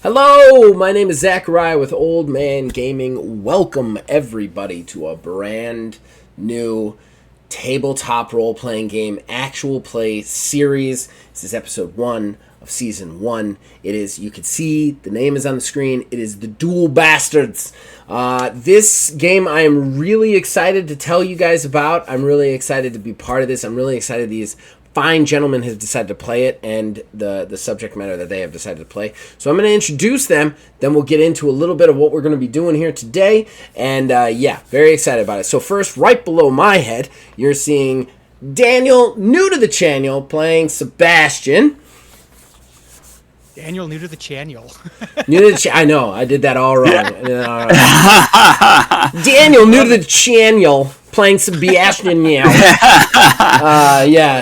Hello, my name is Zachariah with Old Man Gaming. Welcome everybody to a brand new tabletop role-playing game actual play series. This is episode 1 of season 1. It is, you can see, the name is on the screen. It is the Duel Bastards. This game I am really excited to tell you guys about. I'm really excited to be part of this. I'm really excited these fine gentlemen have decided to play it and the subject matter that they have decided to play. So I'm going to introduce them, then we'll get into a little bit of what we're going to be doing here today. And yeah, very excited about it. So first, right below my head, you're seeing Daniel, new to the channel, playing Sebastion. Daniel, new to the channel. I know, I did that all wrong. Daniel, new to the channel, playing Sebastion. Yeah,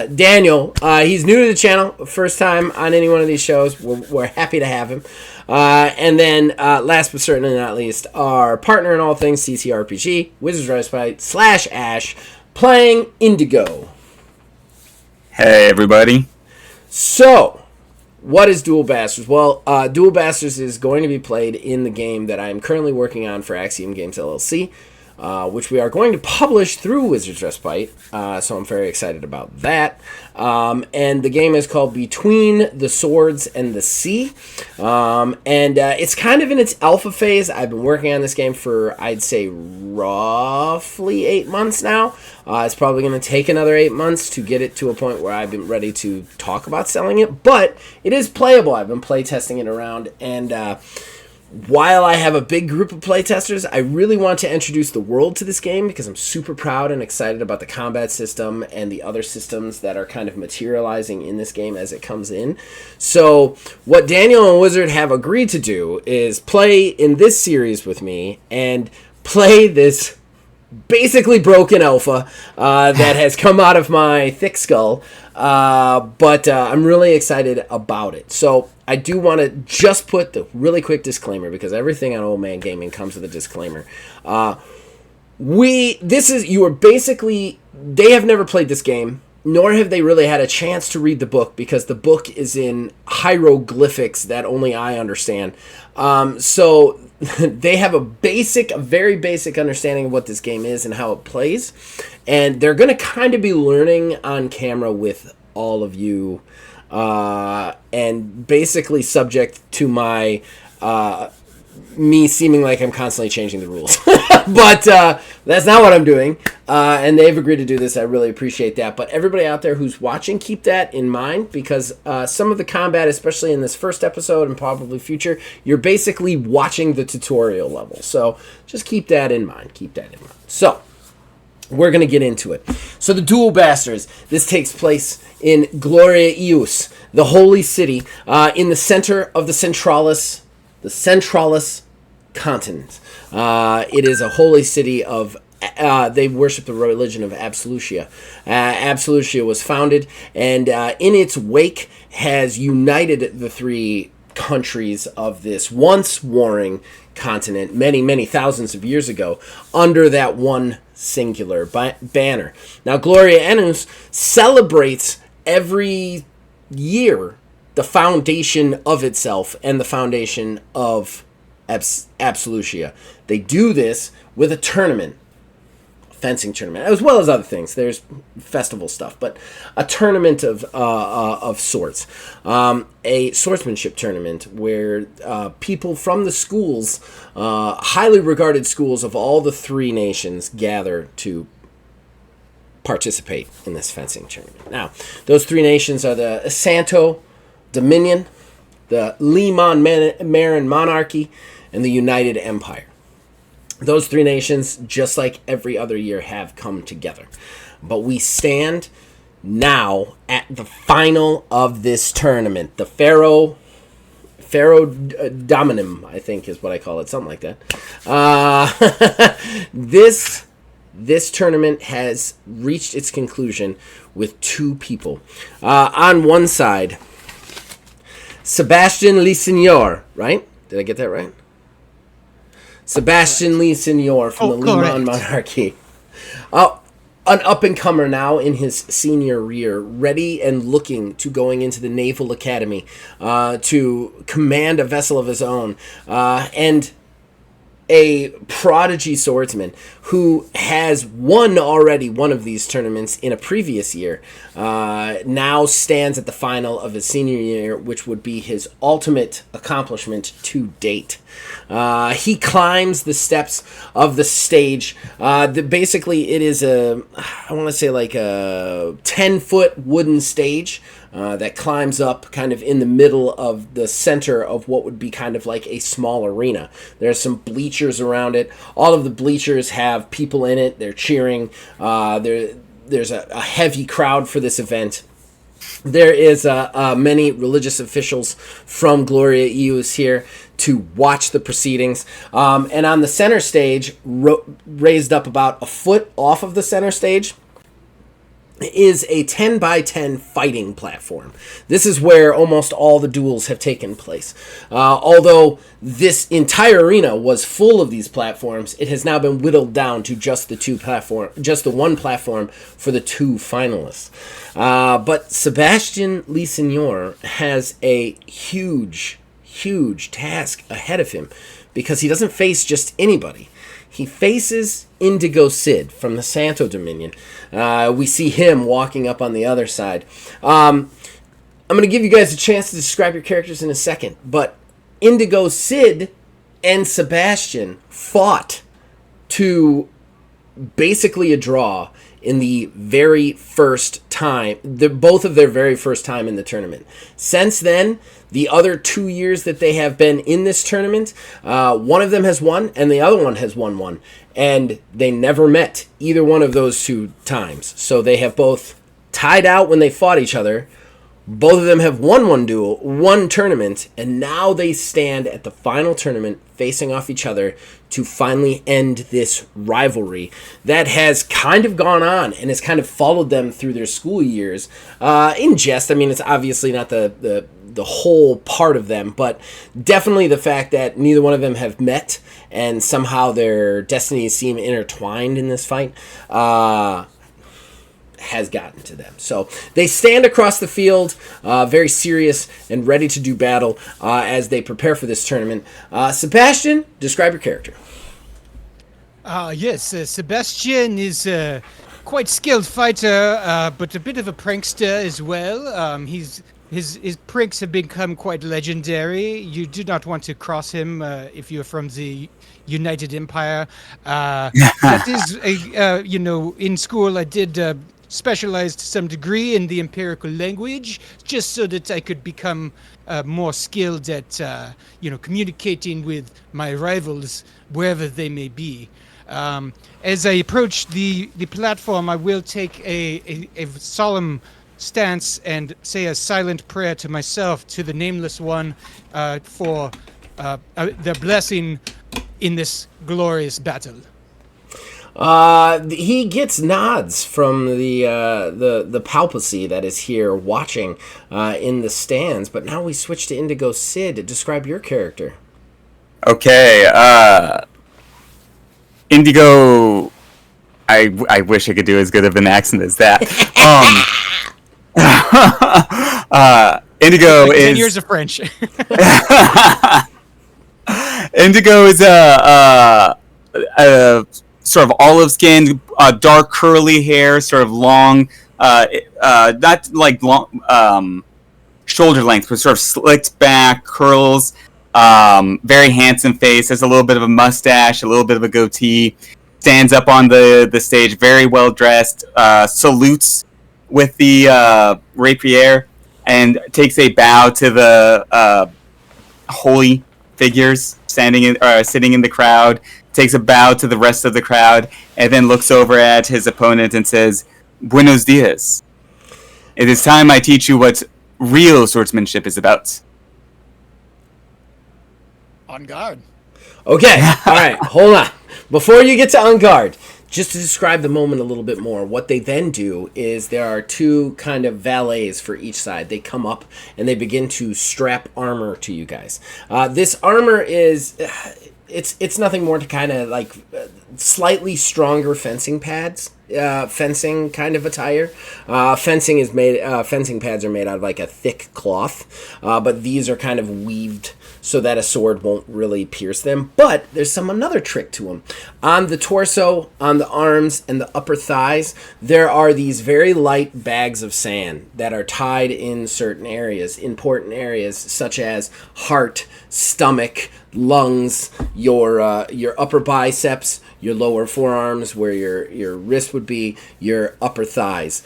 Daniel, he's new to the channel, first time on any one of these shows. We're happy to have him. And then, last but certainly not least, our partner in all things CCRPG, Wizards Respite / Ash, playing Indigo. Hey, everybody. So, what is Duel Bastards? Well, Duel Bastards is going to be played in the game that I am currently working on for Axiom Games LLC, which we are going to publish through Wizards Respite, so I'm very excited about that. And the game is called Between the Swords and the Sea, and it's kind of in its alpha phase. I've been working on this game for, I'd say, roughly 8 months now. It's probably going to take another 8 months to get it to a point where I've been ready to talk about selling it, but it is playable. I've been play testing it around, and while I have a big group of playtesters, I really want to introduce the world to this game because I'm super proud and excited about the combat system and the other systems that are kind of materializing in this game as it comes in. So what Daniel and Wizard have agreed to do is play in this series with me and play this basically broken alpha that has come out of my thick skull, but I'm really excited about it. So I do want to just put the really quick disclaimer, because everything on Old Man Gaming comes with a disclaimer. They have never played this game, nor have they really had a chance to read the book, because the book is in hieroglyphics that only I understand. So they have a very basic understanding of what this game is and how it plays, and they're going to kind of be learning on camera with all of you, and basically subject to my me seeming like I'm constantly changing the rules. But that's not what I'm doing, and they've agreed to do this. I really appreciate that. But everybody out there who's watching, keep that in mind, because some of the combat, especially in this first episode and probably future, you're basically watching the tutorial level. So just keep that in mind. So we're going to get into it. So the Duel Bastards, this takes place in Gloria Ius, the holy city, in the center of the Centralis continent. It is a holy city of, they worship the religion of Absolutia. Absolutia was founded, and in its wake has united the three countries of this once warring continent many thousands of years ago under that one singular banner. Now, Gloria Enus celebrates every year the foundation of itself and the foundation of Absolutia. They do this with a tournament, a fencing tournament, as well as other things. There's festival stuff, but a tournament of sorts. A swordsmanship tournament where people from the schools, highly regarded schools of all the three nations, gather to participate in this fencing tournament. Now, those three nations are the Santo Dominion, the Limon Marin Monarchy, and the United Empire. Those three nations, just like every other year, have come together. But we stand now at the final of this tournament. The Pharaoh Dominum, I think is what I call it, something like that. This tournament has reached its conclusion with two people. On one side, Sebastion Le Seigneur, right? Did I get that right? Sebastion Le Seigneur from the Limon Monarchy. an up-and-comer now in his senior year, ready and looking to going into the Naval Academy to command a vessel of his own, and a prodigy swordsman who has won already one of these tournaments in a previous year, now stands at the final of his senior year, which would be his ultimate accomplishment to date. He climbs the steps of the stage. Basically, it is I want to say like a 10-foot wooden stage that climbs up kind of in the middle of the center of what would be kind of like a small arena. There's some bleachers around it. All of the bleachers have people in it. They're cheering. There's a heavy crowd for this event. There is many religious officials from Gloria Eus here to watch the proceedings. And on the center stage, raised up about a foot off of the center stage, is a 10 by 10 fighting platform. This is where almost all the duels have taken place. Although this entire arena was full of these platforms, it has now been whittled down to just the one platform for the two finalists. But Sebastion Lesenor has a huge task ahead of him, because he doesn't face just anybody. He faces Indigo Cid from the Santo Dominion. We see him walking up on the other side. I'm going to give you guys a chance to describe your characters in a second, but Indigo Cid and Sebastion fought to basically a draw in the very first time, both of their very first time in the tournament. Since then, the other 2 years that they have been in this tournament, one of them has won and the other one has won one. And they never met either one of those two times. So they have both tied out when they fought each other. Both of them have won one tournament, and now they stand at the final tournament facing off each other to finally end this rivalry that has kind of gone on and has kind of followed them through their school years. In jest, I mean, it's obviously not the whole part of them, but definitely the fact that neither one of them have met and somehow their destinies seem intertwined in this fight has gotten to them. So they stand across the field, very serious and ready to do battle as they prepare for this tournament. Sebastion, describe your character. Yes, Sebastion is a quite skilled fighter, but a bit of a prankster as well. His pranks have become quite legendary. You do not want to cross him if you're from the United Empire. That is, in school I did specialize to some degree in the empirical language, just so that I could become more skilled at, communicating with my rivals wherever they may be. As I approach the platform, I will take a solemn stance and say a silent prayer to myself, to the Nameless One, for their blessing in this glorious battle. He gets nods from the palpacy that is here watching in the stands, but now we switch to Indigo Cid. Describe your character. Okay, Indigo, I wish I could do as good of an accent as that. Indigo is 10 years of French. Indigo is a sort of olive skinned, dark curly hair, sort of long, not like long shoulder length, but sort of slicked back curls. Very handsome face, has a little bit of a mustache, a little bit of a goatee. Stands up on the stage, very well dressed. Salutes with the rapier and takes a bow to the holy figures sitting in the crowd. Takes a bow to the rest of the crowd and then looks over at his opponent and says, "Buenos dias. It is time I teach you what real swordsmanship is about." On guard. Okay, all right, hold on. Before you get to on guard, just to describe the moment a little bit more, what they then do is there are two kind of valets for each side. They come up and they begin to strap armor to you guys. This armor is... It's nothing more to kind of like slightly stronger fencing pads fencing kind of attire. Fencing pads are made out of like a thick cloth, but these are kind of weaved so that a sword won't really pierce them. But there's another trick to them. On the torso, on the arms, and the upper thighs, there are these very light bags of sand that are tied in certain areas, important areas such as heart, stomach, lungs, your upper biceps, your lower forearms, where your wrist would be, your upper thighs.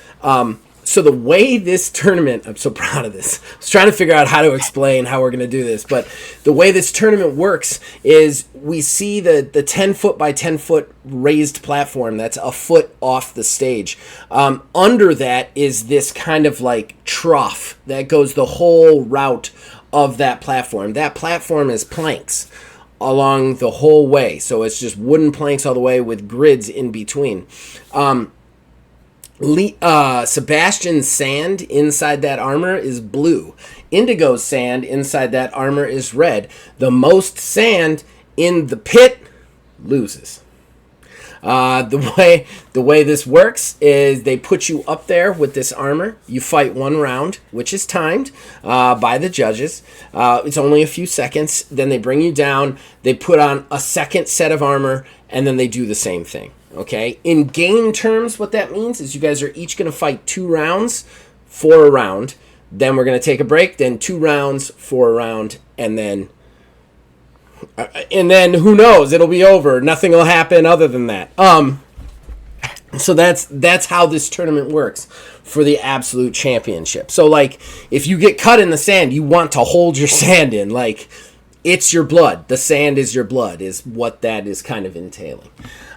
So the way this tournament, I'm so proud of this. I was trying to figure out how to explain how we're going to do this, but the way this tournament works is we see the 10 foot by 10 foot raised platform that's a foot off the stage. Under that is this kind of like trough that goes the whole route of that platform. That platform is planks along the whole way, so it's just wooden planks all the way with grids in between. Sebastian's sand inside that armor is blue. Indigo's sand inside that armor is red. The most sand in the pit loses. The way this works is they put you up there with this armor. You fight one round, which is timed by the judges. It's only a few seconds. Then they bring you down. They put on a second set of armor, and then they do the same thing. Okay? In game terms, what that means is you guys are each going to fight 2 rounds for a round. Then we're going to take a break. Then 2 rounds for a round, and then who knows? It'll be over. Nothing will happen other than that. So that's how this tournament works for the Absolute Championship. So like, if you get cut in the sand, you want to hold your sand in. Like, it's your blood. The sand is your blood, is what that is kind of entailing.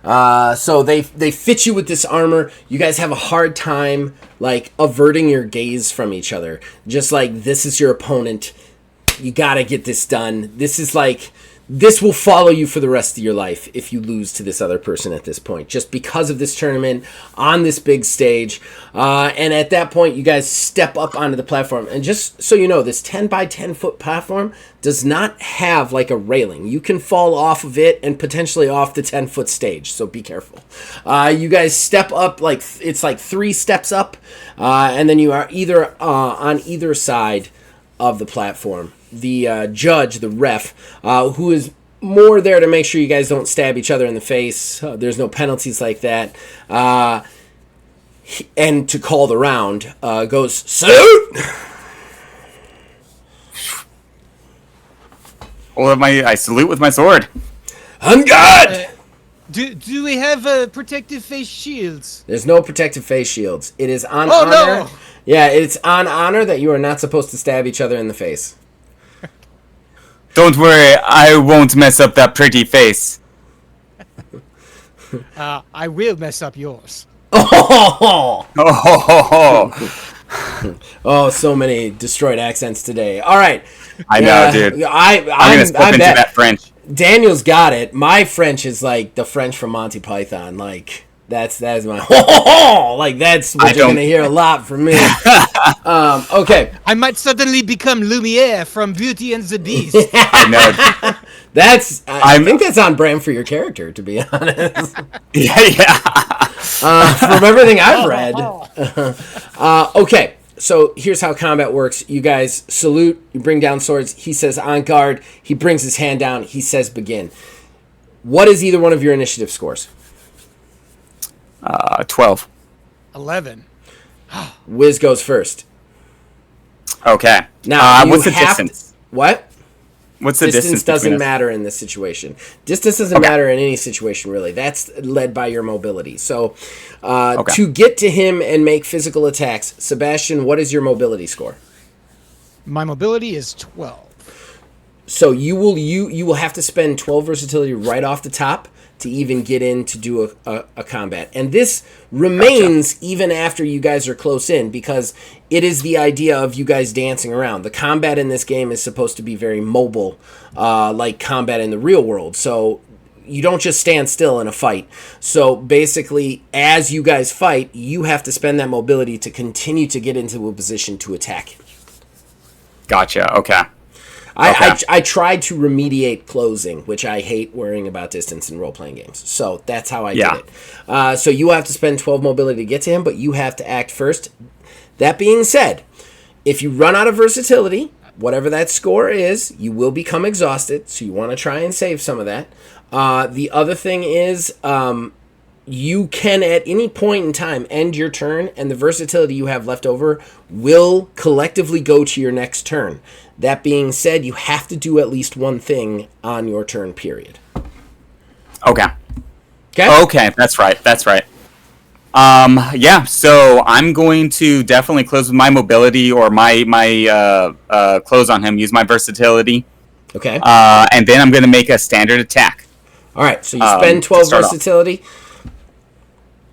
So they fit you with this armor. You guys have a hard time like averting your gaze from each other. Just like, this is your opponent. You gotta get this done. This will follow you for the rest of your life if you lose to this other person at this point, just because of this tournament on this big stage. And at that point, you guys step up onto the platform. And just so you know, this 10 by 10 foot platform does not have like a railing. You can fall off of it and potentially off the 10 foot stage, so be careful. You guys step up, like it's like 3 steps up, and then you are either on either side of the platform. The judge, the ref, who is more there to make sure you guys don't stab each other in the face. There's no penalties like that. And to call the round, goes, salute! Well, I salute with my sword. On guard! Do we have protective face shields? There's no protective face shields. It is on Oh, honor. no! Yeah, it's on honor that you are not supposed to stab each other in the face. Don't worry, I won't mess up that pretty face. I will mess up yours. Oh! Oh, Oh, so many destroyed accents today. All right. I know, dude. I'm gonna slip into that French. Daniel's got it. My French is like the French from Monty Python. Like, that's my like, that's what you're gonna hear a lot from me. Okay. I might suddenly become Lumiere from Beauty and the Beast. I know. I think that's on brand for your character, to be honest. Yeah. From everything I've read. Okay, so here's how combat works. You guys salute, you bring down swords. He says on guard. He brings his hand down. He says begin. What is either one of your initiative scores? 12. 11. Wiz goes first. Okay. Now, what's the distance? What? What's the distance doesn't between us? matter in this situation. Distance doesn't matter in any situation, really. That's led by your mobility. So, to get to him and make physical attacks, Sebastian, what is your mobility score? My mobility is 12. So you will have to spend 12 versatility right off the top to even get in to do a combat. And this remains even after you guys are close in, because it is the idea of you guys dancing around. The combat in this game is supposed to be very mobile, like combat in the real world. So you don't just stand still in a fight. So basically, as you guys fight, you have to spend that mobility to continue to get into a position to attack. Gotcha, okay. I tried to remediate closing, which I hate worrying about distance in role-playing games. So that's how I did it. So you have to spend 12 mobility to get to him, but you have to act first. That being said, if you run out of versatility, whatever that score is, you will become exhausted, so you want to try and save some of that. The other thing is you can at any point in time end your turn, and the versatility you have left over will collectively go to your next turn. That being said, you have to do at least one thing on your turn period. Okay. Okay, that's right. Yeah, so I'm going to definitely close with my mobility or my close on him, use my versatility. Okay. And then I'm going to make a standard attack. All right, so you spend 12 versatility,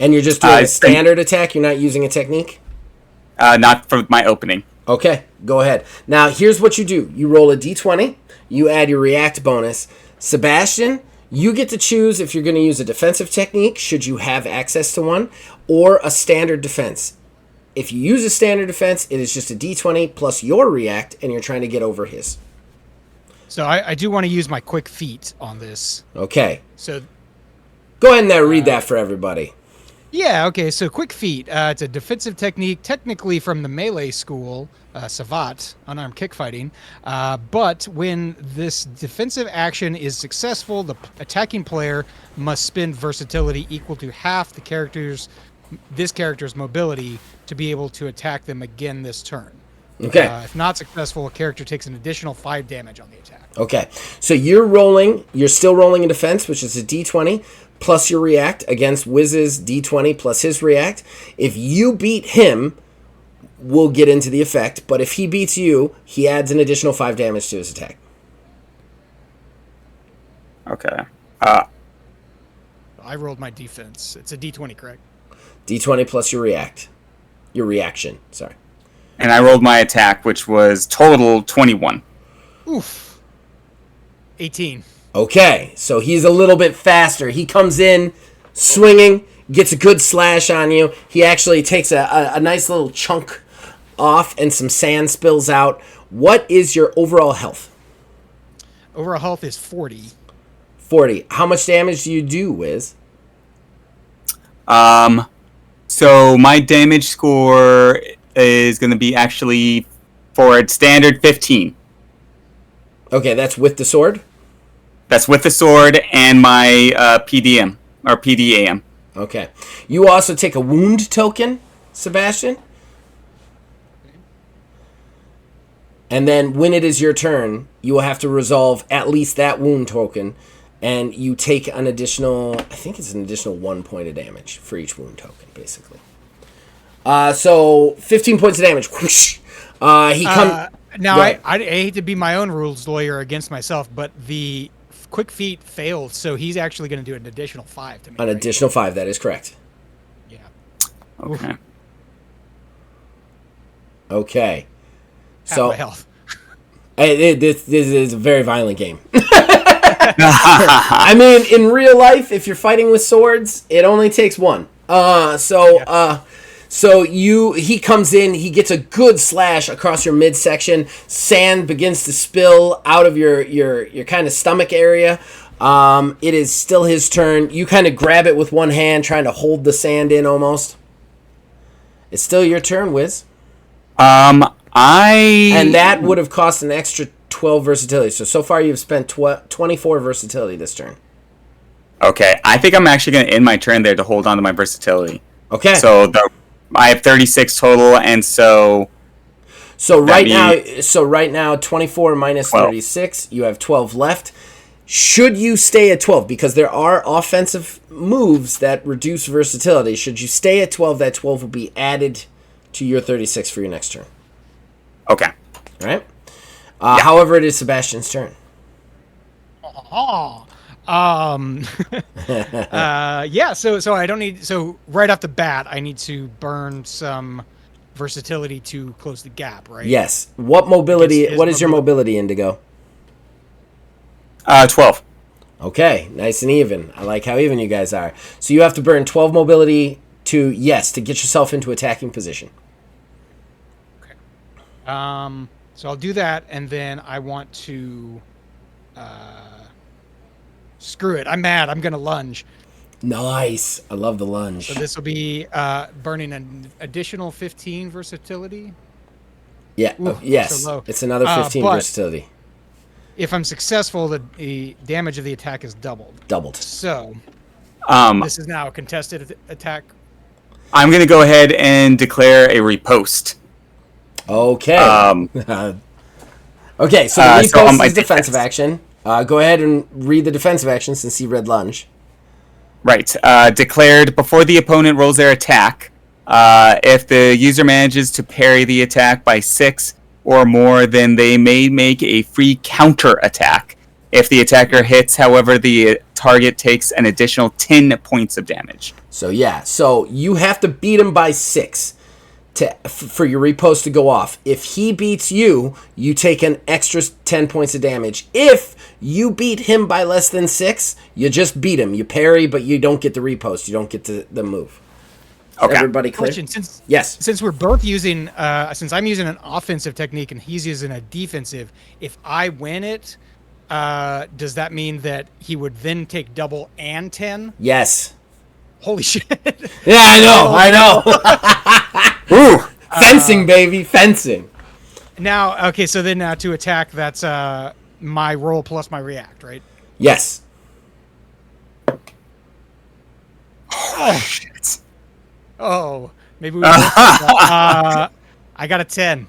and you're just doing a standard attack? You're not using a technique? Not for my opening. Okay, go ahead. Now, here's what you do. You roll a d20, you add your react bonus. Sebastion, you get to choose if you're going to use a defensive technique, should you have access to one, or a standard defense. If you use a standard defense, it is just a d20 plus your react, and you're trying to get over his. So I do want to use my quick feet on this. Okay. So go ahead and read that for everybody. Yeah, okay, so quick feet. It's a defensive technique, technically from the melee school, Savat, unarmed kick fighting. But when this defensive action is successful, the attacking player must spend versatility equal to half this character's mobility to be able to attack them again this turn. Okay. If not successful, a character takes an additional 5 damage on the attack. Okay, so you're still rolling a defense, which is a d20, plus your react against Wiz's d20 plus his react. If you beat him, we'll get into the effect, but if he beats you, he adds an additional 5 damage to his attack. Okay. I rolled my defense. It's a d20, correct? D20 plus your react. Your reaction, sorry. And I rolled my attack, which was total 21. Oof. 18. Okay, so he's a little bit faster. He comes in swinging, gets a good slash on you. He actually takes a nice little chunk off and some sand spills out. What is your overall health? Overall health is 40. 40. How much damage do you do, Wiz? So my damage score is going to be actually for its standard 15. Okay, that's with the sword? That's with the sword and my PDM, or PDAM. Okay. You also take a wound token, Sebastion. And then when it is your turn, you will have to resolve at least that wound token. And you take an additional, I think it's an additional 1 point of damage for each wound token, basically. So 15 points of damage. Now, I hate to be my own rules lawyer against myself, but the quick feet failed, so he's actually going to do an additional 5 to me. Additional 5, that is correct. Yeah. Okay. Okay. Half So my health. this is a very violent game. I mean, in real life, if you're fighting with swords, it only takes one. So he comes in, he gets a good slash across your midsection. Sand begins to spill out of your kind of stomach area. It is still his turn. You kind of grab it with one hand, trying to hold the sand in almost. It's still your turn, Wiz. And that would have cost an extra 12 versatility. So far you've spent 24 versatility this turn. Okay, I think I'm actually going to end my turn there to hold on to my versatility. Okay. So I have 36 total, and so right now 24 minus 12. 36, you have 12 left. Should you stay at 12, because there are offensive moves that reduce versatility, should you stay at 12, that 12 will be added to your 36 for your next turn. Okay. All right? However, it is Sebastian's turn. Yeah, so I don't need, so right off the bat I need to burn some versatility to close the gap, right? Yes. What is your mobility, Indigo? 12. Okay, nice and even. I like how even you guys are. So you have to burn 12 mobility to get yourself into attacking position. Okay. So I'll do that, and then I want to... screw it. I'm mad. I'm going to lunge. Nice. I love the lunge. So this will be burning an additional 15 versatility. Yeah. Ooh, Yes. so low. It's another 15 but versatility. If I'm successful, the damage of the attack is doubled. Doubled. So this is now a contested attack. I'm going to go ahead and declare a riposte. Okay. Okay, so the so on riposte my is defensive action. Go ahead and read the defensive action since he read lunge. Right. Declared before the opponent rolls their attack. If the user manages to parry the attack by 6 or more, then they may make a free counter attack. If the attacker hits, however, the target takes an additional 10 points of damage. So yeah, so you have to beat him by 6 for your riposte to go off. If he beats you, you take an extra 10 points of damage. If you beat him by less than 6, you just beat him. You parry, but you don't get the riposte. You don't get the move. Okay. Everybody clear? Question, Yes. Since we're both using, since I'm using an offensive technique and he's using a defensive, if I win it, does that mean that he would then take double and 10? Yes. Holy shit. Yeah, I know. Ooh, fencing, baby, fencing. Now, okay, so then to attack, that's my roll plus my react, right? Yes. Oh, shit. Oh, maybe we I got a 10.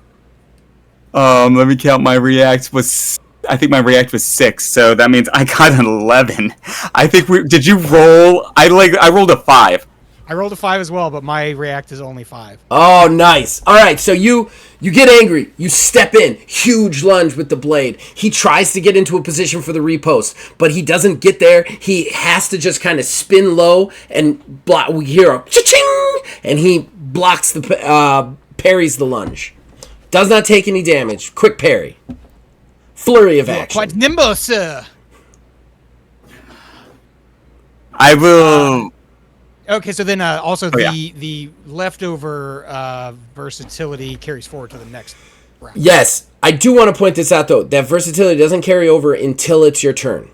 Let me count. My react was... I think my react was 6, so that means I got an 11. I think did you roll? I rolled a 5. I rolled a 5 as well, but my react is only 5. Oh, nice. All right, so you get angry. You step in, huge lunge with the blade. He tries to get into a position for the riposte, but he doesn't get there. He has to just kind of spin low and block. We hear a cha-ching, and he blocks parries the lunge. Does not take any damage. Quick parry. Flurry of action. Quite nimble, sir. I will... Okay, so then also yeah. the leftover versatility carries forward to the next round. Yes, I do want to point this out, though. That versatility doesn't carry over until it's your turn.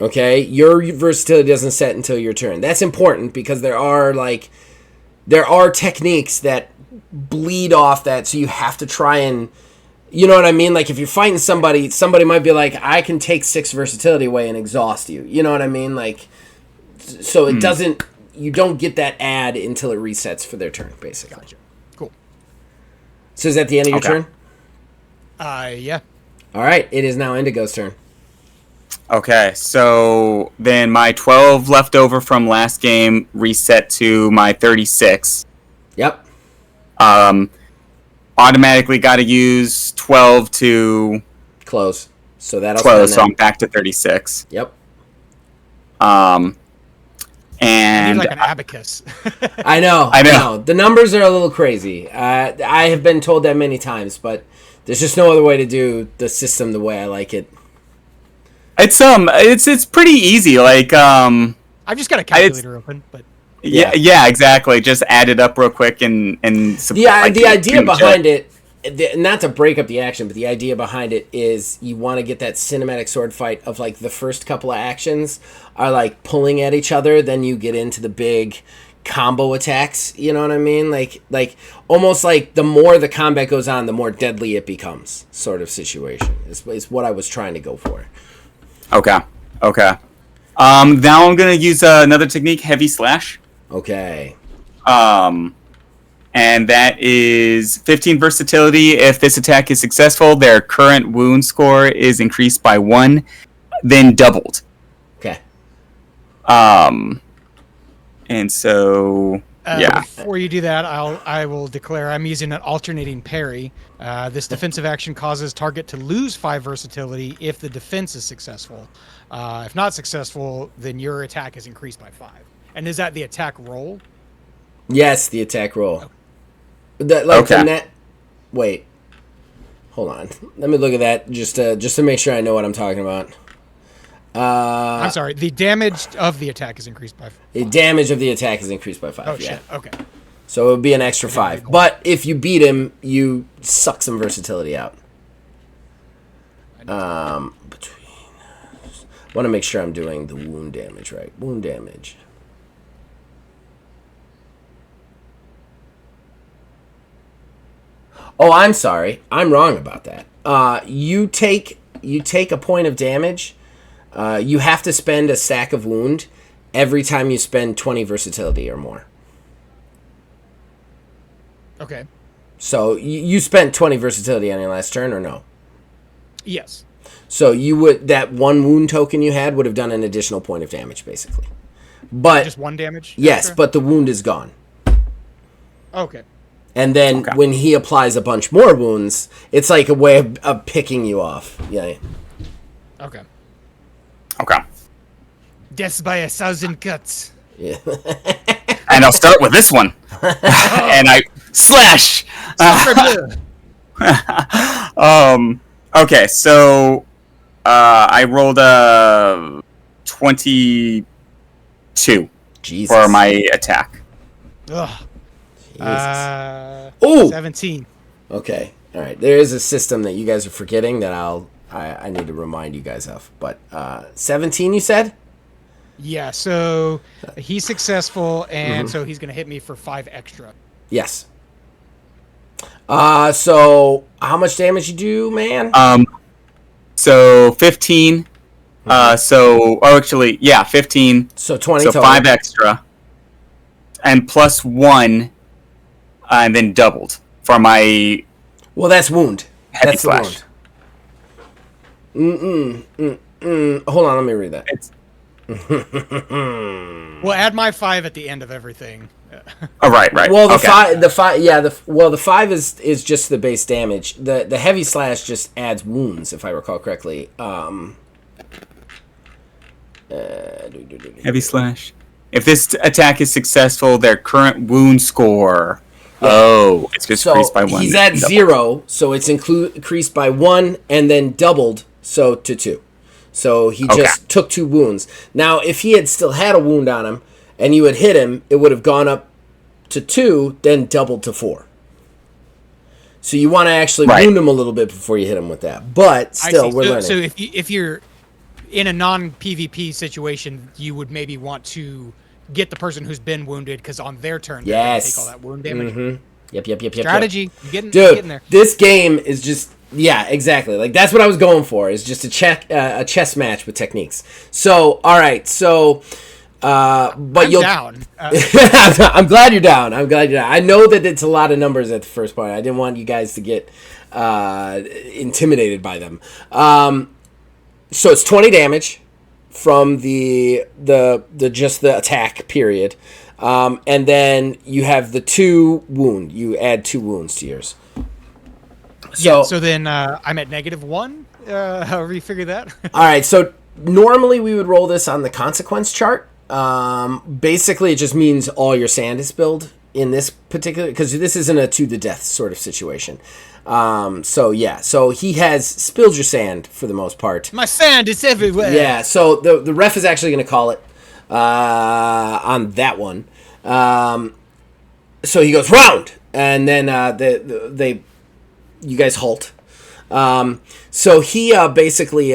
Okay? Your versatility doesn't set until your turn. That's important because there are techniques that bleed off that, so you have to try and... You know what I mean? Like, if you're fighting somebody might be like, I can take 6 versatility away and exhaust you. You know what I mean? Like, so it doesn't... You don't get that add until it resets for their turn, basically. Gotcha. Cool. So is that the end of your turn? Yeah. All right. It is now Indigo's turn. Okay, so then my 12 left over from last game reset to my 36. Yep. Automatically got to use 12 to Close. So that'll close, so I'm back to 36. Yep. And I need like an abacus. I know. The numbers are a little crazy. I have been told that many times, but there's just no other way to do the system the way I like it. It's pretty easy. Like I've just got a calculator open, but yeah, exactly. Just add it up real quick and the idea behind it, not to break up the action, but the idea behind it is you want to get that cinematic sword fight of like the first couple of actions are like pulling at each other, then you get into the big combo attacks. You know what I mean? Like almost like the more the combat goes on, the more deadly it becomes, sort of situation. Is what I was trying to go for. Okay. Now I'm gonna use another technique, heavy slash. Okay. And that is 15 versatility. If this attack is successful, their current wound score is increased by 1, then doubled. Okay. And so yeah. Before you do that, I will declare I'm using an alternating parry. This defensive action causes target to lose 5 versatility if the defense is successful. If not successful, then your attack is increased by 5. And is that the attack roll? Yes, the attack roll. Okay. Wait. Hold on. Let me look at that just to make sure I know what I'm talking about. I'm sorry. The damage of the attack is increased by 5. The damage of the attack is increased by 5. Oh, yeah. shit. Okay. So it would be an extra 5. But if you beat him, you suck some versatility out. Want to make sure I'm doing the wound damage right. Wound damage. Oh, I'm sorry. I'm wrong about that. You take a point of damage. You have to spend a stack of wound every time you spend 20 versatility or more. Okay. So you spent 20 versatility on your last turn, or no? Yes. So that one wound token you had would have done an additional point of damage, basically. But just 1 damage? Yes, extra? but the wound is gone. Okay. And then when he applies a bunch more wounds, it's like a way of picking you off. Yeah. Okay. Okay. Death by 1,000 cuts. Yeah. And I'll start with this one. And I slash. Okay, so I rolled a 22 Jesus. for my attack. Ugh. Ooh. 17. Okay. All right. There is a system that you guys are forgetting that I need to remind you guys of. But 17, you said? Yeah, so he's successful, and so he's going to hit me for 5 extra. Yes. So how much damage you do, man? So 15. 15. So 20 So total. 5 extra. And plus 1, and then doubled for my Well, that's wound. heavy That's slash. the wound. Hold on, let me read that. We'll add my 5 at the end of everything. Oh, right. Well, the okay. the 5 is just the base damage. The heavy slash just adds wounds, if I recall correctly. Heavy slash. If this attack is successful, their current wound score. Yeah. Oh, it's just increased by 1. He's at 0, so it's increased by 1 and then doubled, so to 2. So he just took 2 wounds. Now, if he had still had a wound on him and you had hit him, it would have gone up to 2, then doubled to 4. So you want to actually wound him a little bit before you hit him with that. But still, we're learning. So if you're in a non-PvP situation, you would maybe want to get the person who's been wounded, because on their turn, they're going to take all that wound damage. Yep. Strategy. Dude, you're getting there. This game is just... Yeah, exactly. Like, that's what I was going for, is just a chess match with techniques. So, all right. So, but I'm down. I'm glad you're down. I know that it's a lot of numbers at the first point. I didn't want you guys to get intimidated by them. So it's 20 damage from the attack period, and then you have the 2 wound. You add 2 wounds to yours. So then I'm at -1. However you figure that. All right. So normally we would roll this on the consequence chart. Basically, it just means all your sand is spilled in this particular, because this isn't a to the death sort of situation. So he has spilled your sand for the most part. My sand is everywhere. Yeah. So the ref is actually going to call it on that one. So he goes round, and then you guys halt. So he basically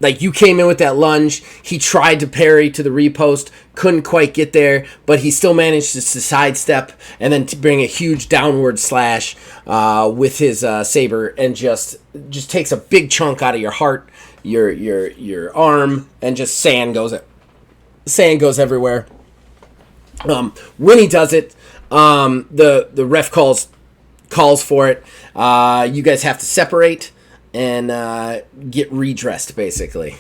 like, you came in with that lunge. He tried to parry to the repost, couldn't quite get there, but he still managed to sidestep and then to bring a huge downward slash with his saber, and just takes a big chunk out of your heart, your arm, and just sand goes everywhere. When he does it, the ref calls for it. You guys have to separate and get redressed, basically.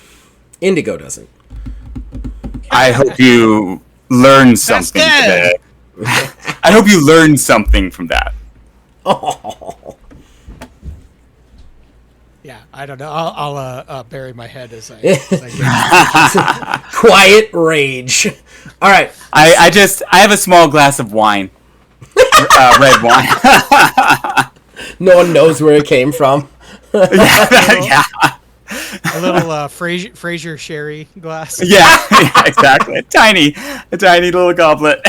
Indigo doesn't. I hope you learned something today. I hope you learned something from that. Oh. Yeah, I don't know. I'll bury my head as I get. Quiet rage. All right. I have a small glass of wine. Red wine. No one knows where it came from. Yeah. A little Fraser sherry glass. Yeah, exactly. A tiny little goblet.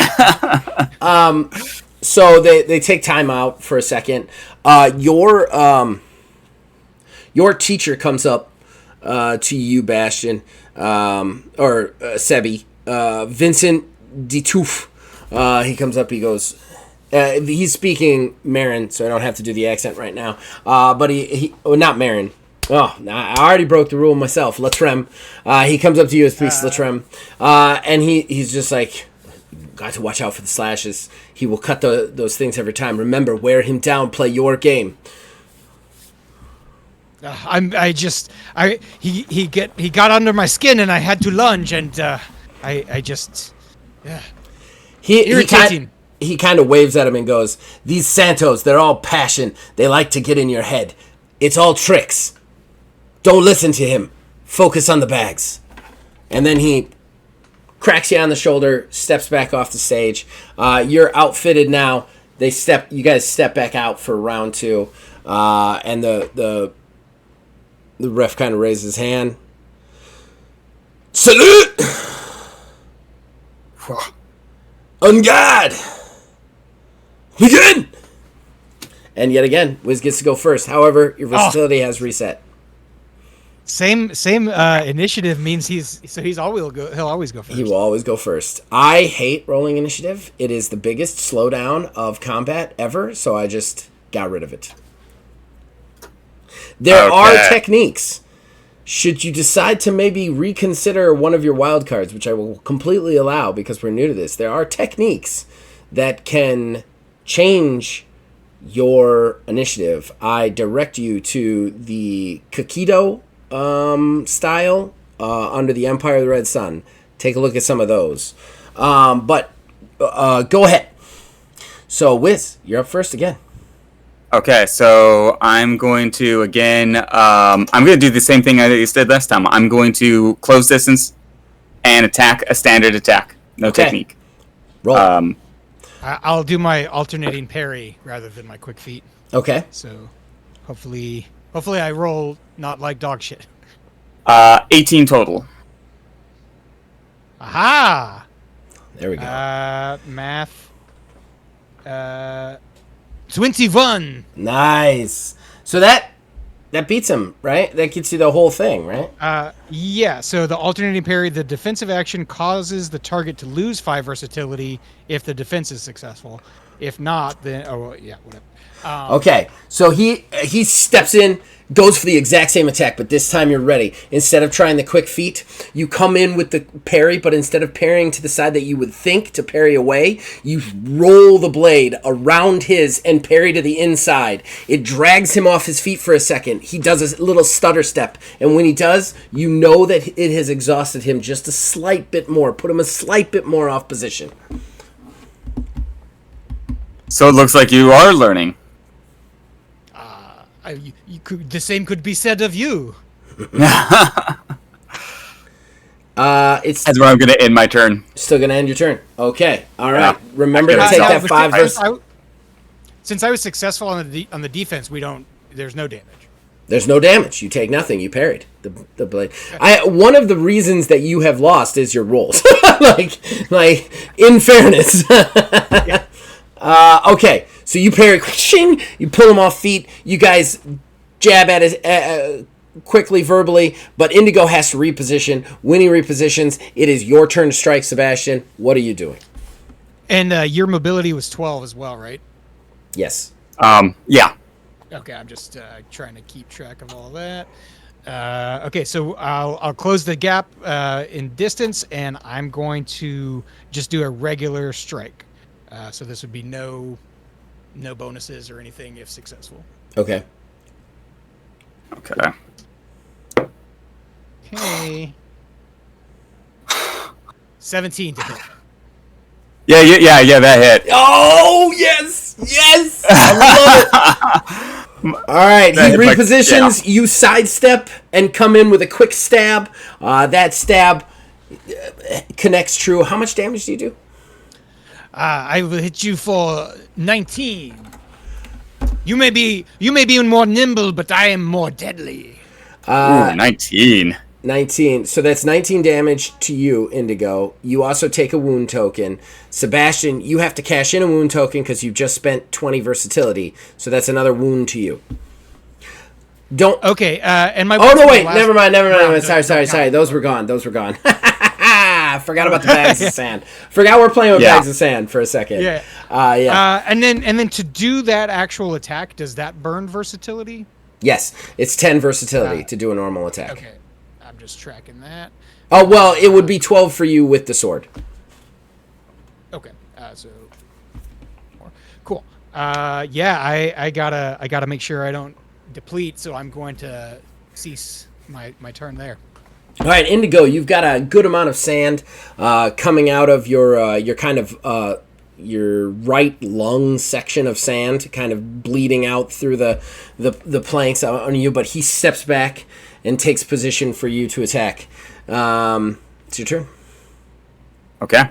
So they take time out for a second. Your teacher comes up to you, Bastion, or Sebi, Vincent Detouf. He comes up. He goes. He's speaking Marin, so I don't have to do the accent right now. But he not Marin. Oh, I already broke the rule myself. Latrem. He comes up to you and speaks Latrem, and he's just like, got to watch out for the slashes. He will cut those things every time. Remember, wear him down. Play your game. He got under my skin and I had to lunge and irritating. He kind of waves at him and goes, "These Santos, they're all passion. They like to get in your head. It's all tricks. Don't listen to him. Focus on the bags." And then he cracks you on the shoulder, steps back off the stage. You're outfitted now. You guys step back out for round 2. And the ref kind of raises his hand. Salute! On guard! Begin! And yet again, Wiz gets to go first. However, your versatility has reset. Same initiative means he'll always go first. He will always go first. I hate rolling initiative. It is the biggest slowdown of combat ever, so I just got rid of it. There are techniques. Should you decide to maybe reconsider one of your wild cards, which I will completely allow because we're new to this, there are techniques that can change your initiative. I direct you to the Kakido style under the Empire of the Red Sun. Take a look at some of those. But go ahead. So, Wiz, you're up first again. Okay, so I'm going to, again, I'm going to do the same thing I did last time. I'm going to close distance and attack a standard attack. No technique. Roll. I'll do my alternating parry rather than my quick feet. Okay. So hopefully I roll not like dog shit. 18 total. Aha! There we go. Math. 21. Nice. So that beats him, right? That gets you the whole thing, right? Yeah. So the alternating parry, the defensive action causes the target to lose 5 versatility if the defense is successful. If not, then whatever. Okay. So he steps in, goes for the exact same attack, but this time you're ready. Instead of trying the quick feet, you come in with the parry, but instead of parrying to the side that you would think to parry away, you roll the blade around his and parry to the inside. It drags him off his feet for a second. He does a little stutter step, and when he does, you know that it has exhausted him just a slight bit more. Put him a slight bit more off position. So it looks like you are learning. The same could be said of you. It's That's where I'm going to end my turn. Still going to end your turn. Okay. All right. Yeah. Remember to take that 5 versus... Since I was successful on the defense, there's no damage. There's no damage. You take nothing. You parried the blade. One of the reasons that you have lost is your rolls. like in fairness. Yeah. Okay, so you parry, shing, you pull him off feet. You guys jab at it quickly, verbally, but Indigo has to reposition. When he repositions, it is your turn to strike, Sebastion. What are you doing? And your mobility was 12 as well, right? Yes. Yeah. Okay, I'm just trying to keep track of all that. Okay, so I'll close the gap in distance, and I'm going to just do a regular strike. So this would be no bonuses or anything if successful. Okay. Okay. Okay. 17 to hit. Yeah, that hit. Oh, yes! Yes! I love it! All right, he repositions, you sidestep and come in with a quick stab. That stab connects true. How much damage do you do? I will hit you for 19. You may be more nimble, but I am more deadly. Ooh, 19. 19. So that's 19 damage to you, Indigo. You also take a wound token. Sebastion, you have to cash in a wound token because you just spent 20 versatility. So that's another wound to you. Don't. Okay, and my. Oh, no, wait. last Never mind. round Sorry. Those were gone. Forgot about the bags of sand. Forgot we're playing with bags of sand for a second. Yeah. Yeah. And then to do that actual attack, does that burn versatility? Yes. It's 10 versatility to do a normal attack. Okay. I'm just tracking that. Oh, well, it would be 12 for you with the sword. Okay. So cool. Yeah, I gotta make sure I don't deplete, so I'm going to cease my turn there. All right, Indigo, you've got a good amount of sand coming out of your kind of your right lung section of sand, kind of bleeding out through the planks on you. But he steps back and takes position for you to attack. It's your turn. Okay.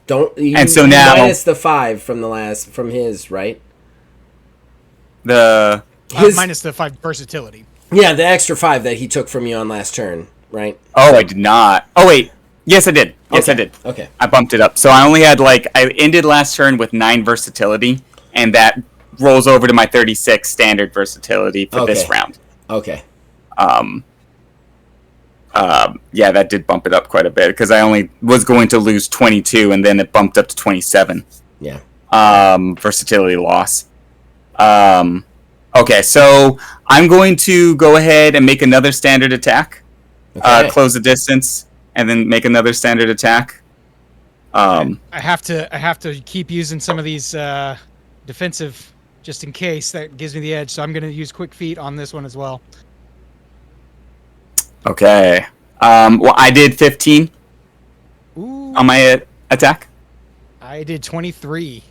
Don't. And so now minus the 5 from his right. Minus the 5 versatility. Yeah, the extra 5 that he took from you on last turn, right? Oh, I did not. Oh, wait. Yes, I did. Yes, okay. I did. Okay. I bumped it up. So I only had, I ended last turn with 9 versatility, and that rolls over to my 36 standard versatility for this round. Okay. Yeah, that did bump it up quite a bit, because I only was going to lose 22, and then it bumped up to 27. Yeah. Versatility loss. Okay, so I'm going to go ahead and make another standard attack. Okay. Close the distance, and then make another standard attack. I have to keep using some of these defensive just in case. That gives me the edge, so I'm going to use quick feet on this one as well. Okay. Well, I did 15 on my attack. I did 23.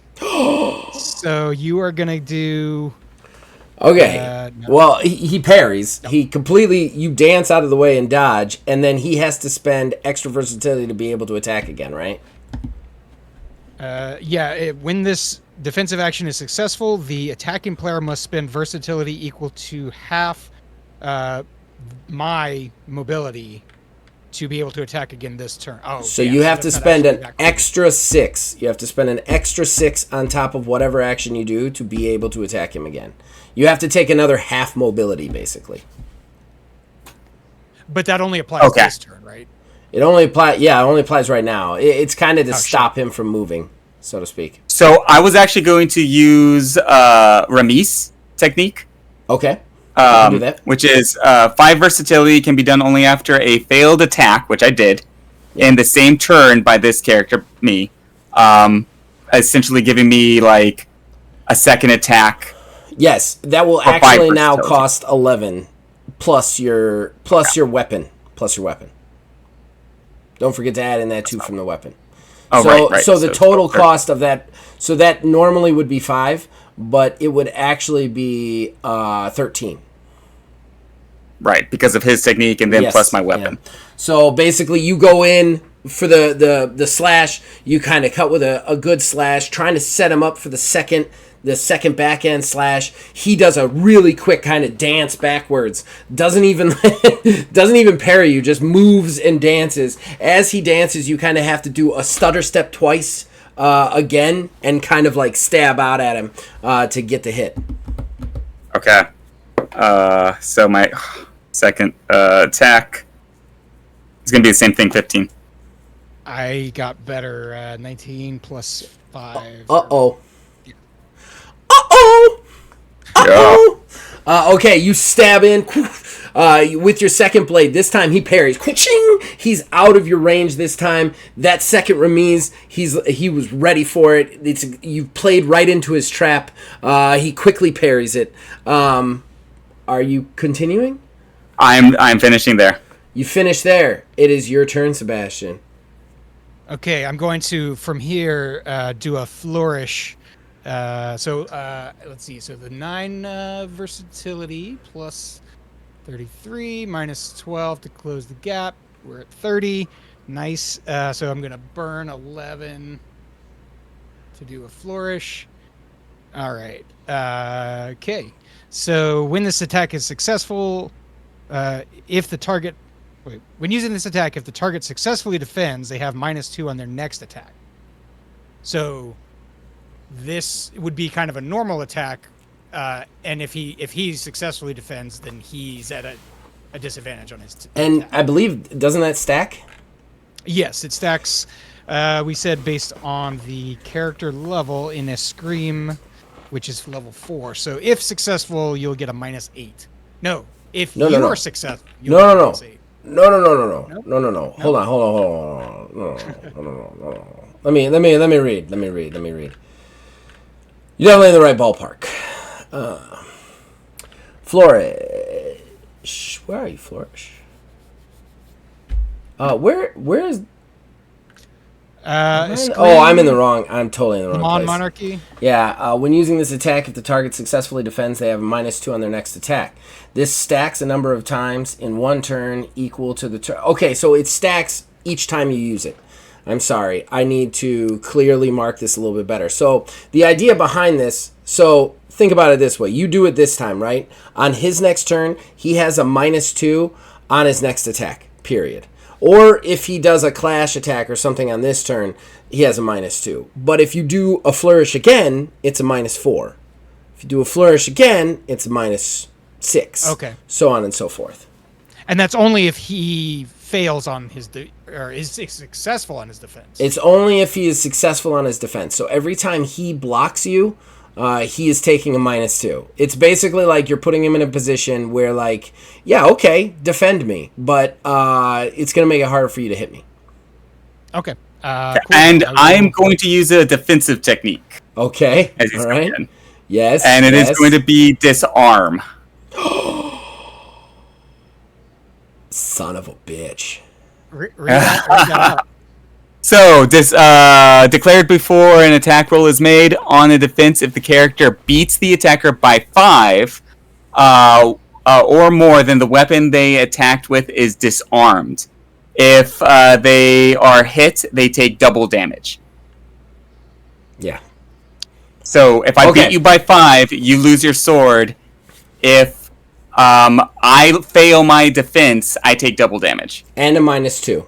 So you are going to do... Okay. No. Well, he parries. No. He completely... You dance out of the way and dodge, and then he has to spend extra versatility to be able to attack again, right? Yeah. When this defensive action is successful, the attacking player must spend versatility equal to half my mobility to be able to attack again this turn. Oh, so you have to spend an extra 6. You have to spend an extra 6 on top of whatever action you do to be able to attack him again. You have to take another half mobility, basically. But that only applies this turn, right? It only applies. Yeah, it only applies right now. It's kind of to stop him from moving, so to speak. So I was actually going to use Ramis technique. Okay. Do that. Which is 5 versatility can be done only after a failed attack, which I did, in the same turn by this character, me. Essentially giving me a second attack. Yes, that will actually now cost 11 plus your weapon. Don't forget to add in that 2 from the weapon. Oh, right. So the total cost of that, so that normally would be 5, but it would actually be 13. Right, because of his technique and then plus my weapon. Yeah. So basically you go in for the slash, you kind of cut with a good slash, trying to set him up for the second back end slash. He does a really quick kind of dance backwards. Doesn't even parry you, just moves and dances. As he dances, you kind of have to do a stutter step twice again and kind of stab out at him to get the hit. Okay. So my second attack is going to be the same thing, 15. I got better, 19 plus 5. Uh-oh. Okay, you stab in with your second blade. This time he parries. He's out of your range this time. That second Ramis, he was ready for it. You played right into his trap. He quickly parries it. Are you continuing? I'm finishing there. You finish there. It is your turn, Sebastion. Okay, I'm going to from here do a flourish. Let's see. So the 9 versatility plus 33 minus 12 to close the gap. We're at 30. Nice. So I'm going to burn 11 to do a flourish. All right. Okay. So when this attack is successful, if the target, when using this attack, if the target successfully defends, they have -2 on their next attack. So this would be kind of a normal attack, and if he successfully defends, then he's at a disadvantage on his And attack. I believe, doesn't that stack? Yes, it stacks. We said based on the character level in a Scream, which is level 4. So if successful, you'll get a -8. No, if No, you no. are successful, you'll No, get no, a no. -8. No. Nope. No. Hold on. No. Let me read. You're definitely in the right ballpark. Flourish. Where are you, Flourish? Where is? I'm in the wrong. I'm totally in the wrong place. Monarchy. Yeah, when using this attack, if the target successfully defends, they have a -2 on their next attack. This stacks a number of times in one turn equal to the turn. Okay, so it stacks each time you use it. I'm sorry. I need to clearly mark this a little bit better. So the idea behind this, so think about it this way. You do it this time, right? On his next turn, he has a -2 on his next attack, period. Or if he does a clash attack or something on this turn, he has a -2. But if you do a flourish again, it's a -4. If you do a flourish again, it's a -6. Okay. So on and so forth. And that's only if he fails on his or is successful on his defense. It's only if he is successful on his defense. So every time he blocks you, he is taking a -2. It's basically like you're putting him in a position where, like, yeah, okay, defend me, but it's going to make it harder for you to hit me. Okay. Cool. And I'm going to use a defensive technique. Okay. As you All right. said. Yes. And it is going to be disarm. Son of a bitch. Read that out. So, this declared before an attack roll is made on a defense if the character beats the attacker by 5 or more, then the weapon they attacked with is disarmed. If they are hit, they take double damage. Yeah. So, if I beat you by 5, you lose your sword. If I fail my defense, I take double damage. And a -2.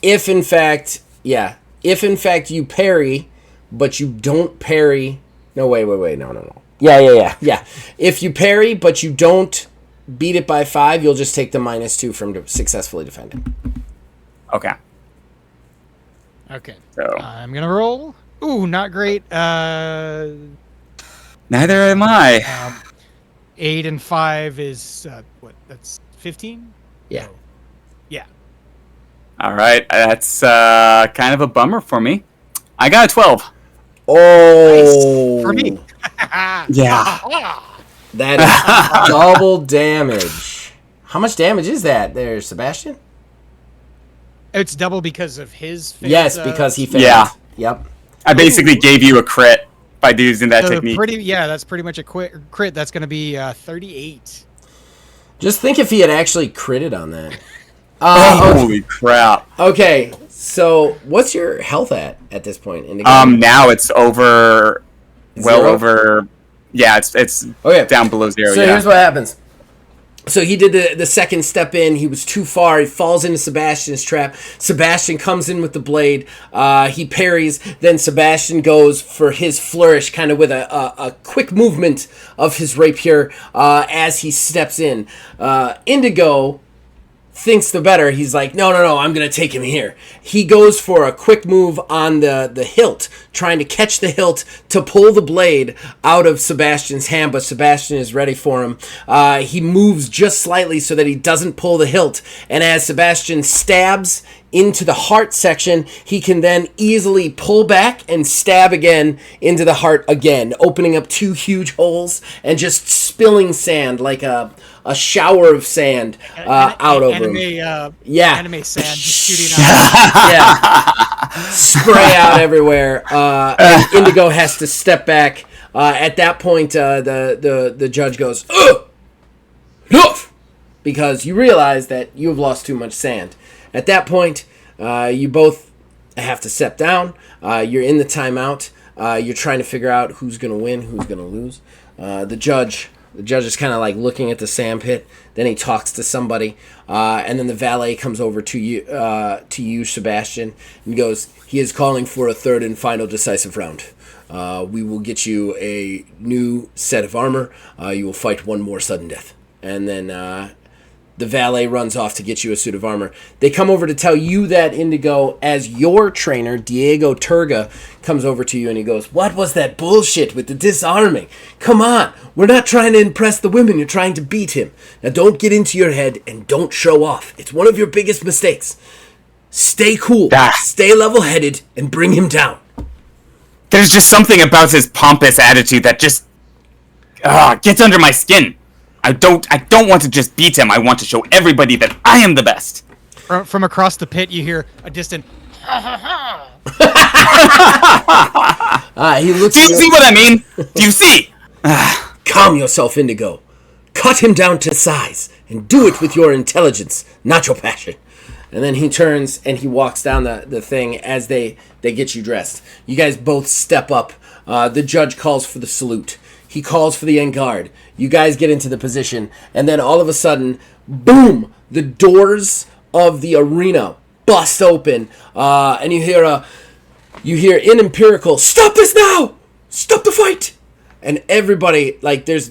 If in fact you parry, but you don't parry. No, wait. No. Yeah. If you parry, but you don't beat it by 5, you'll just take the -2 from successfully defending. Okay. Okay. So. I'm going to roll. Ooh, not great. Neither am I. 8 and 5 is, what, that's 15? Yeah. Yeah. All right. That's kind of a bummer for me. I got a 12. Oh. Nice. For me. Yeah. That is double damage. How much damage is that there, Sebastian? It's double because of his failed, Yes, because he failed. Yeah. Yep. I basically gave you a crit by using that technique. That's pretty much a crit. That's going to be 38. Just think if he had actually critted on that. Holy crap. Okay, so what's your health at this point in the game? Now it's over, well Zero? over, yeah, it's Okay. down below 0, So yeah. here's what happens. So he did the second step in. He was too far. He falls into Sebastian's trap. Sebastian comes in with the blade. He parries. Then Sebastian goes for his flourish, kind of with a quick movement of his rapier as he steps in. Indigo thinks the better. He's like, no, I'm going to take him here. He goes for a quick move on the hilt, trying to catch the hilt to pull the blade out of Sebastian's hand, but Sebastian is ready for him. He moves just slightly so that he doesn't pull the hilt, and as Sebastian stabs into the heart section, he can then easily pull back and stab again into the heart again, opening up 2 huge holes and just spilling sand like a shower of sand out over him. Anime sand just shooting out. Yeah. Spray out everywhere. And Indigo has to step back. At that point, the judge goes, ugh! Enough! Because you realize that you have lost too much sand. At that point, you both have to step down. You're in the timeout. You're trying to figure out who's going to win, who's going to lose. The judge The judge is kind of like looking at the sandpit. Then he talks to somebody, and then the valet comes over to you, Sebastion, and goes, "He is calling for a third and final decisive round. We will get you a new set of armor. You will fight one more sudden death." And then the valet runs off to get you a suit of armor. They come over to tell you that, Indigo, as your trainer, Diego Turga, comes over to you and he goes, "What was that bullshit with the disarming? Come on, we're not trying to impress the women, you're trying to beat him. Now don't get into your head and don't show off. It's one of your biggest mistakes. Stay cool, stay level-headed, and bring him down." There's just something about his pompous attitude that just gets under my skin. I don't want to just beat him. I want to show everybody that I am the best. From across the pit, you hear a distant He looks. Do you see what I mean? Do you see? Calm yourself, Indigo. Cut him down to size, and do it with your intelligence, not your passion. And then he turns and he walks down the thing as they get you dressed. You guys both step up. The judge calls for the salute. He calls for the en garde. You guys get into the position, and then all of a sudden, boom! The doors of the arena bust open, and you hear in Empirical, "Stop this now! Stop the fight!" And everybody, like, there's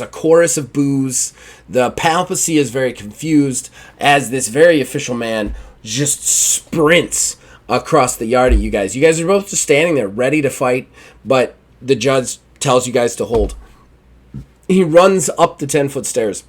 a chorus of boos. The Palpacy is very confused as this very official man just sprints across the yard at you guys. You guys are both just standing there ready to fight, but the judge tells you guys to hold. He runs up the 10-foot stairs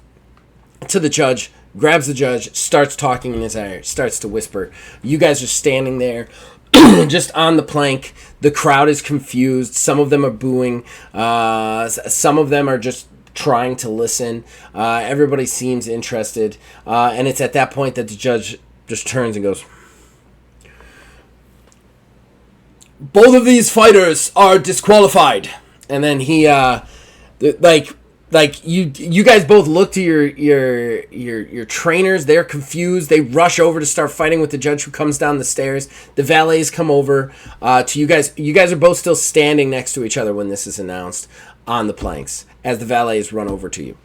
to the judge, grabs the judge, starts talking in his ear, starts to whisper. You guys are standing there just on the plank. The crowd is confused. Some of them are booing. Some of them are just trying to listen. Everybody seems interested. And it's at that point that the judge just turns and goes, "Both of these fighters are disqualified." And then he, you guys both look to your trainers. They're confused. They rush over to start fighting with the judge who comes down the stairs. The valets come over to you guys. You guys are both still standing next to each other when this is announced on the planks as the valets run over to you.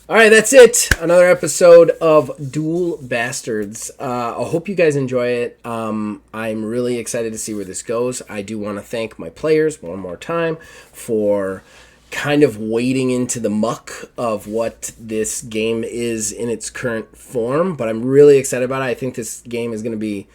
All right, that's it. Another episode of Duel Bastards. I hope you guys enjoy it. I'm really excited to see where this goes. I do want to thank my players one more time for kind of wading into the muck of what this game is in its current form, but I'm really excited about it. I think this game is going to be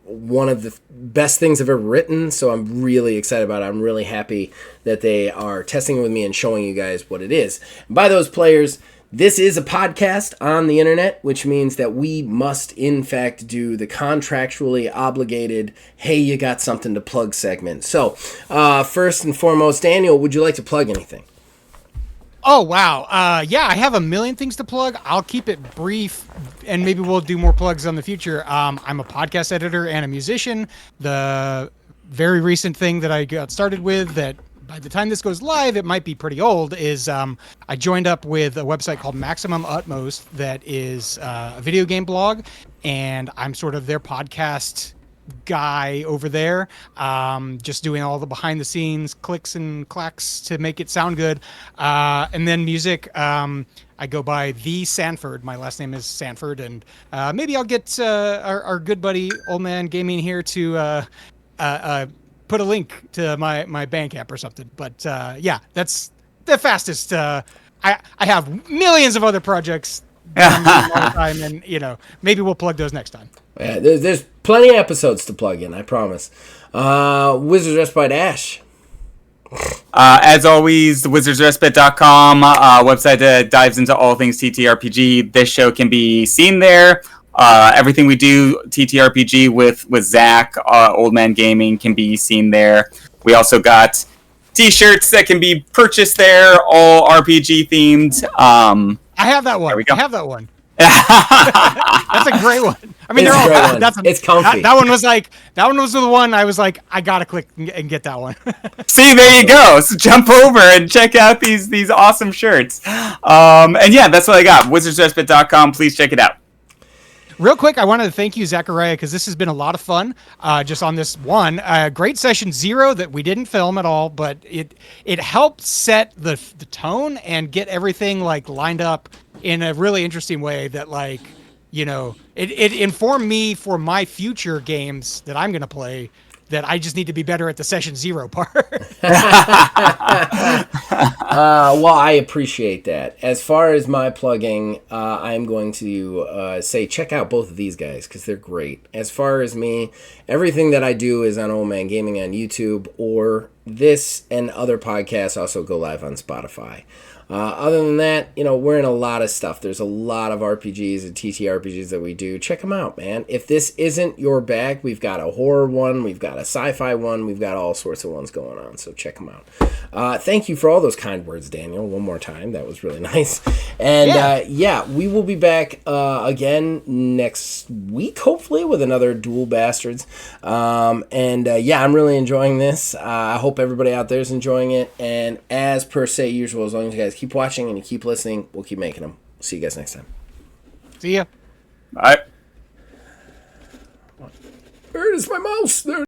one of the best things I've ever written, so I'm really excited about it. I'm really happy that they are testing it with me and showing you guys what it is. And by those players, this is a podcast on the internet, which means that we must, in fact, do the contractually obligated, "Hey, you got something to plug" segment. So, first and foremost, Daniel, would you like to plug anything? Oh, wow. Yeah, I have a million things to plug. I'll keep it brief, and maybe we'll do more plugs on the future. I'm a podcast editor and a musician. The very recent thing that I got started with that by the time this goes live, it might be pretty old, is I joined up with a website called Maximum Utmost that is a video game blog, and I'm sort of their podcast guy over there, just doing all the behind the scenes clicks and clacks to make it sound good. And then music, I go by The Sanford. My last name is Sanford, and maybe I'll get our good buddy Old Man Gaming here to put a link to my Bandcamp or something. But yeah, that's the fastest. I have millions of other projects all the time, and maybe we'll plug those next time. Yeah, there's plenty of episodes to plug in, I promise. Wizards Respite Ash. As always, wizardsrespite.com, website that dives into all things TTRPG. This show can be seen there. Everything we do, TTRPG with Zach, Old Man Gaming, can be seen there. We also got t-shirts that can be purchased there, all RPG themed. I have that one. There we go. I have that one. That's a great one. I mean, It's they're a all. great one. It's comfy. That one was the one I was like, I gotta click and get that one. See, there you go. So jump over and check out these awesome shirts. And yeah, that's what I got. Wizardsrespite.com. Please check it out. Real quick, I wanted to thank you, Zachariah, because this has been a lot of fun. Just on this one, great session 0 that we didn't film at all, but it helped set the tone and get everything like lined up in a really interesting way. That like, it informed me for my future games that I'm gonna play. That I just need to be better at the session 0 part. Well, I appreciate that. As far as my plugging, I'm going to say check out both of these guys because they're great. As far as me, everything that I do is on Old Man Gaming on YouTube, or this and other podcasts also go live on Spotify. Other than that, we're in a lot of stuff. There's a lot of RPGs and TTRPGs that we do. Check them out, man. If this isn't your bag, we've got a horror one, we've got a sci-fi one, we've got all sorts of ones going on. So check them out. Thank you for all those kind words, Daniel. One more time. That was really nice. And we will be back again next week, hopefully, with another Duel Bastards. I'm really enjoying this. I hope everybody out there is enjoying it. And as per se usual, as long as you guys keep watching and you keep listening, we'll keep making them. See you guys next time. See ya. All right. Where is my mouse? There.